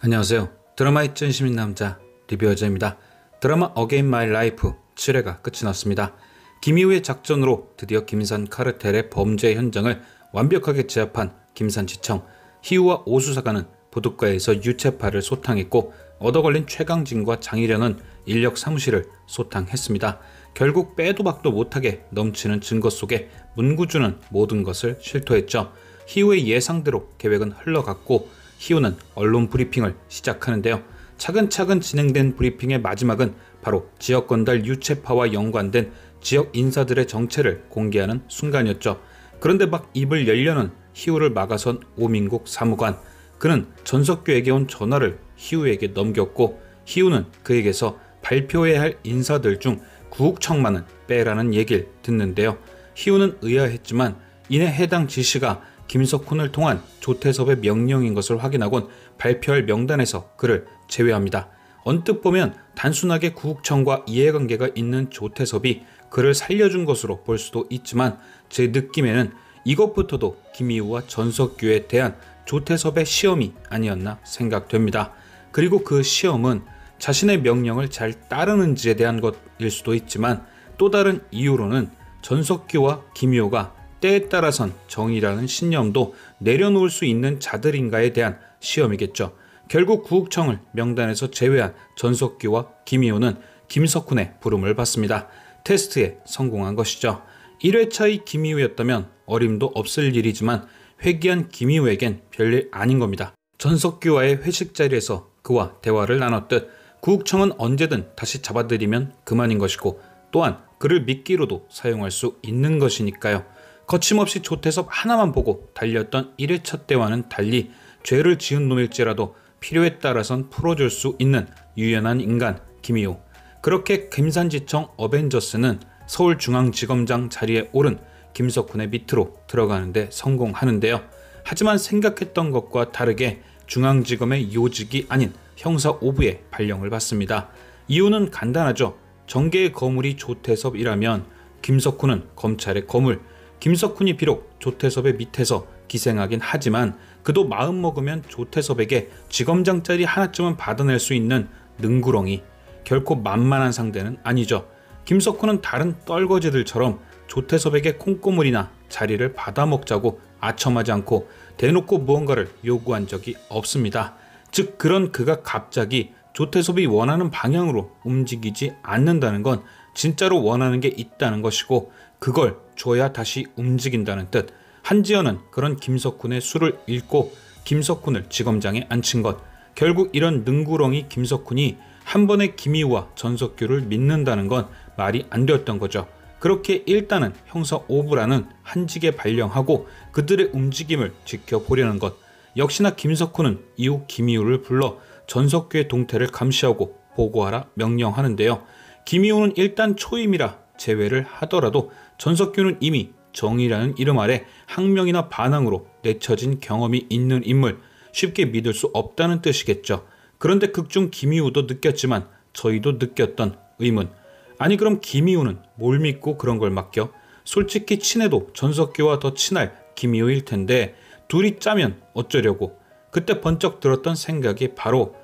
안녕하세요. 드라마의 찐심인 남자 리뷰어자입니다. 드라마 어게인 마이 라이프 7회가 끝이 났습니다. 김희우의 작전으로 드디어 김산 카르텔의 범죄 현장을 완벽하게 제압한 김산지청. 희우와 오수사관은 부둣가에서 유채파를 소탕했고 얻어걸린 최강진과 장희련은 인력 사무실을 소탕했습니다. 결국 빼도 박도 못하게 넘치는 증거 속에 문구주는 모든 것을 실토했죠. 희우의 예상대로 계획은 흘러갔고 희우는 언론 브리핑을 시작하는데요. 차근차근 진행된 브리핑의 마지막은 바로 지역 건달 유채파와 연관된 지역 인사들의 정체를 공개하는 순간이었죠. 그런데 막 입을 열려는 희우를 막아선 오민국 사무관. 그는 전석규에게 온 전화를 희우에게 넘겼고 희우는 그에게서 발표해야 할 인사들 중 구욱청만은 빼라는 얘기를 듣는데요. 희우는 의아했지만 이내 해당 지시가 김석훈을 통한 조태섭의 명령인 것을 확인하곤 발표할 명단에서 그를 제외합니다. 언뜻 보면 단순하게 구욱청과 이해관계가 있는 조태섭이 그를 살려준 것으로 볼 수도 있지만 제 느낌에는 이것부터도 김희우와 전석규에 대한 조태섭의 시험이 아니었나 생각됩니다. 그리고 그 시험은 자신의 명령을 잘 따르는지에 대한 것일 수도 있지만 또 다른 이유로는 전석규와 김희우가 때에 따라선 정의라는 신념도 내려놓을 수 있는 자들인가에 대한 시험이겠죠. 결국 구욱청을 명단에서 제외한 전석규와 김희우는 김석훈의 부름을 받습니다. 테스트에 성공한 것이죠. 1회차의 김희우였다면 어림도 없을 일이지만 회귀한 김희우에겐 별일 아닌 겁니다. 전석규와의 회식 자리에서 그와 대화를 나눴듯 구욱청은 언제든 다시 잡아들이면 그만인 것이고 또한 그를 미끼로도 사용할 수 있는 것이니까요. 거침없이 조태섭 하나만 보고 달렸던 1회차 때와는 달리 죄를 지은 놈일지라도 필요에 따라선 풀어줄 수 있는 유연한 인간 김희우. 그렇게 김산지청 어벤져스는 서울중앙지검장 자리에 오른 김석훈의 밑으로 들어가는데 성공하는데요. 하지만 생각했던 것과 다르게 중앙지검의 요직이 아닌 형사 5부의 발령을 받습니다. 이유는 간단하죠. 정계의 거물이 조태섭이라면 김석훈은 검찰의 거물. 김석훈이 비록 조태섭의 밑에서 기생하긴 하지만 그도 마음먹으면 조태섭에게 지검장 자리 하나쯤은 받아낼 수 있는 능구렁이. 결코 만만한 상대는 아니죠. 김석훈은 다른 떨거지들처럼 조태섭에게 콩고물이나 자리를 받아먹자고 아첨하지 않고 대놓고 무언가를 요구한 적이 없습니다. 즉 그런 그가 갑자기 조태섭이 원하는 방향으로 움직이지 않는다는 건 진짜로 원하는 게 있다는 것이고 그걸 줘야 다시 움직인다는 뜻. 한지연은 그런 김석훈의 수를 읽고 김석훈을 지검장에 앉힌 것. 결국 이런 능구렁이 김석훈이 한 번에 김희우와 전석규를 믿는다는 건 말이 안 되었던 거죠. 그렇게 일단은 형사 5부라는 한직에 발령하고 그들의 움직임을 지켜보려는 것. 역시나 김석훈은 이후 김희우를 불러 전석규의 동태를 감시하고 보고하라 명령하는데요. 김희우는 일단 초임이라 제외를 하더라도 전석규는 이미 정의라는 이름 아래 항명이나 반항으로 내쳐진 경험이 있는 인물, 쉽게 믿을 수 없다는 뜻이겠죠. 그런데 극중 김희우도 느꼈지만 저희도 느꼈던 의문. 아니 그럼 김희우는 뭘 믿고 그런 걸 맡겨? 솔직히 친해도 전석규와 더 친할 김희우일 텐데 둘이 짜면 어쩌려고. 그때 번쩍 들었던 생각이 바로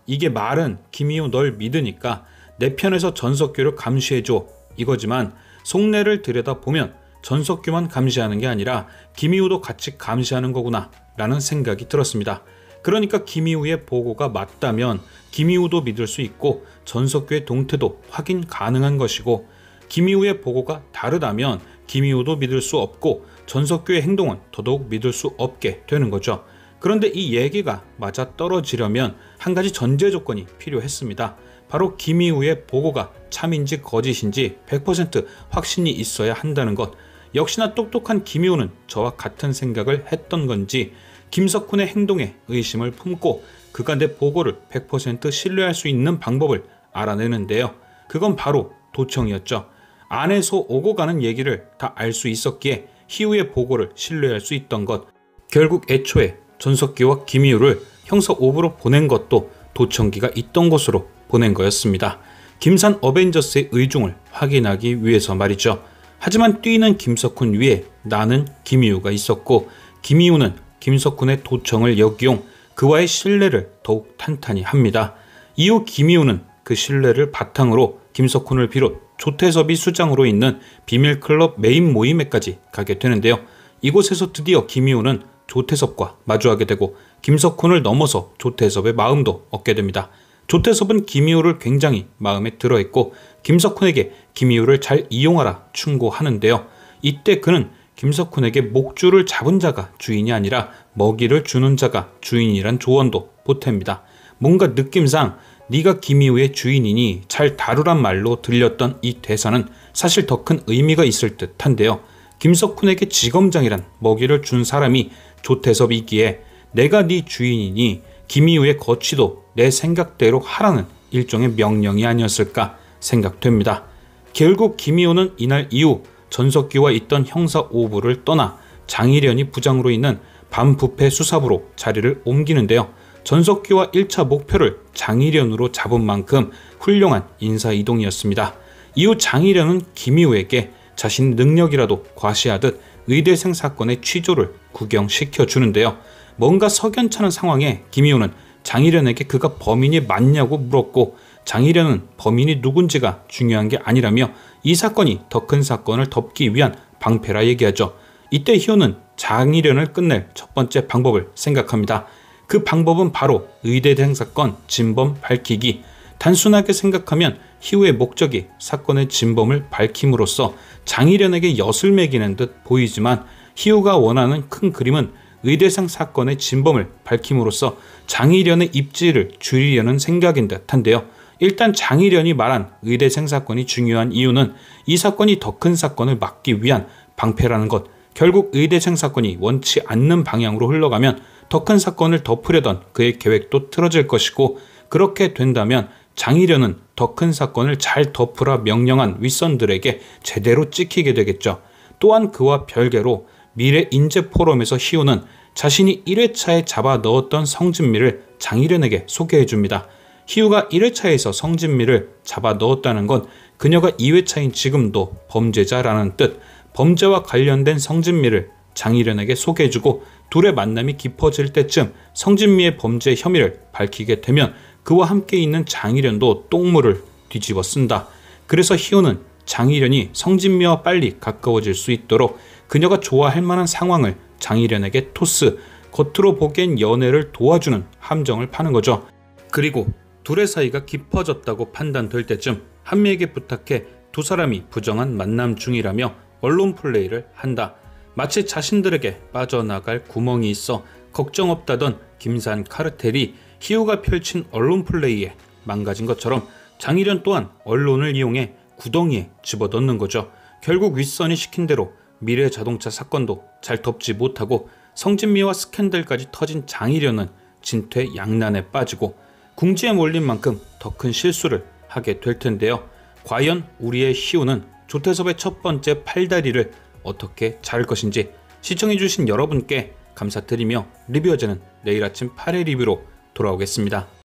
이게 말은 김희우 널 믿으니까 내 편에서 전석규를 감시해줘 이거지만 속내를 들여다보면 전석규만 감시하는 게 아니라 김희우도 같이 감시하는 거구나 라는 생각이 들었습니다. 그러니까 김희우의 보고가 맞다면 김희우도 믿을 수 있고 전석규의 동태도 확인 가능한 것이고 김희우의 보고가 다르다면 김희우도 믿을 수 없고 전석규의 행동은 더더욱 믿을 수 없게 되는 거죠. 그런데 이 얘기가 맞아떨어지려면 한 가지 전제 조건이 필요했습니다. 바로 김희우의 보고가 참인지 거짓인지 100% 확신이 있어야 한다는 것. 역시나 똑똑한 김희우는 저와 같은 생각을 했던 건지 김석훈의 행동에 의심을 품고 그가 내 보고를 100% 신뢰할 수 있는 방법을 알아내는데요. 그건 바로 도청이었죠. 안에서 오고 가는 얘기를 다 알 수 있었기에 희우의 보고를 신뢰할 수 있던 것. 결국 애초에 전석규와 김희우를 형사 5부로 보낸 것도 도청기가 있던 곳으로 보낸 거였습니다. 김산 어벤져스의 의중을 확인하기 위해서 말이죠. 하지만 뛰는 김석훈 위에 나는 김희우가 있었고 김희우는 김석훈의 도청을 역이용 그와의 신뢰를 더욱 탄탄히 합니다. 이후 김희우는 그 신뢰를 바탕으로 김석훈을 비롯 조태섭이 수장으로 있는 비밀클럽 메인 모임에까지 가게 되는데요. 이곳에서 드디어 김희우는 조태섭과 마주하게 되고 김석훈을 넘어서 조태섭의 마음도 얻게 됩니다. 조태섭은 김희우를 굉장히 마음에 들어했고 김석훈에게 김희우를 잘 이용하라 충고하는데요. 이때 그는 김석훈에게 목줄을 잡은 자가 주인이 아니라 먹이를 주는 자가 주인이란 조언도 보탭니다. 뭔가 느낌상 네가 김희우의 주인이니 잘 다루란 말로 들렸던 이 대사는 사실 더 큰 의미가 있을 듯한데요. 김석훈에게 지검장이란 먹이를 준 사람이 조태섭이기에 내가 네 주인이니 김희우의 거취도 내 생각대로 하라는 일종의 명령이 아니었을까 생각됩니다. 결국 김희우는 이날 이후 전석기와 있던 형사 5부를 떠나 장일현이 부장으로 있는 반부패 수사부로 자리를 옮기는데요. 전석기와 1차 목표를 장일현으로 잡은 만큼 훌륭한 인사 이동이었습니다. 이후 장일현은 김희우에게 자신 능력이라도 과시하듯 의대생 사건의 취조를 구경시켜 주는데요. 뭔가 석연찮은 상황에 김희우는 장일현에게 그가 범인이 맞냐고 물었고 장일현은 범인이 누군지가 중요한 게 아니라며 이 사건이 더 큰 사건을 덮기 위한 방패라 얘기하죠. 이때 희우는 장일현을 끝낼 첫 번째 방법을 생각합니다. 그 방법은 바로 의대생 사건 진범 밝히기. 단순하게 생각하면 희우의 목적이 사건의 진범을 밝힘으로써 장일현에게 엿을 매기는 듯 보이지만 희우가 원하는 큰 그림은 의대생 사건의 진범을 밝힘으로써 장일현의 입지를 줄이려는 생각인 듯한데요. 일단 장일현이 말한 의대생 사건이 중요한 이유는 이 사건이 더 큰 사건을 막기 위한 방패라는 것. 결국 의대생 사건이 원치 않는 방향으로 흘러가면 더 큰 사건을 덮으려던 그의 계획도 틀어질 것이고 그렇게 된다면 장일현은 더 큰 사건을 잘 덮으라 명령한 윗선들에게 제대로 찍히게 되겠죠. 또한 그와 별개로 미래 인재 포럼에서 희우는 자신이 1회차에 잡아 넣었던 성진미를 장일현에게 소개해 줍니다. 희우가 1회차에서 성진미를 잡아 넣었다는 건 그녀가 2회차인 지금도 범죄자라는 뜻, 범죄와 관련된 성진미를 장일현에게 소개해주고 둘의 만남이 깊어질 때쯤 성진미의 범죄 혐의를 밝히게 되면 그와 함께 있는 장일현도 똥물을 뒤집어 쓴다. 그래서 희우는 장일현이 성진미와 빨리 가까워질 수 있도록 그녀가 좋아할 만한 상황을 장일현에게 토스, 겉으로 보기엔 연애를 도와주는 함정을 파는 거죠. 그리고 둘의 사이가 깊어졌다고 판단될 때쯤 한미에게 부탁해 두 사람이 부정한 만남 중이라며 언론 플레이를 한다. 마치 자신들에게 빠져나갈 구멍이 있어 걱정 없다던 김산 카르텔이 희우가 펼친 언론 플레이에 망가진 것처럼 장일현 또한 언론을 이용해 구덩이에 집어넣는 거죠. 결국 윗선이 시킨 대로 미래자동차 사건도 잘 덮지 못하고 성진미와 스캔들까지 터진 장일현은 진퇴양난에 빠지고 궁지에 몰린 만큼 더 큰 실수를 하게 될 텐데요. 과연 우리의 희우는 조태섭의 첫 번째 팔다리를 어떻게 자를 것인지 시청해주신 여러분께 감사드리며 리뷰어제는 내일 아침 8회 리뷰로 돌아오겠습니다.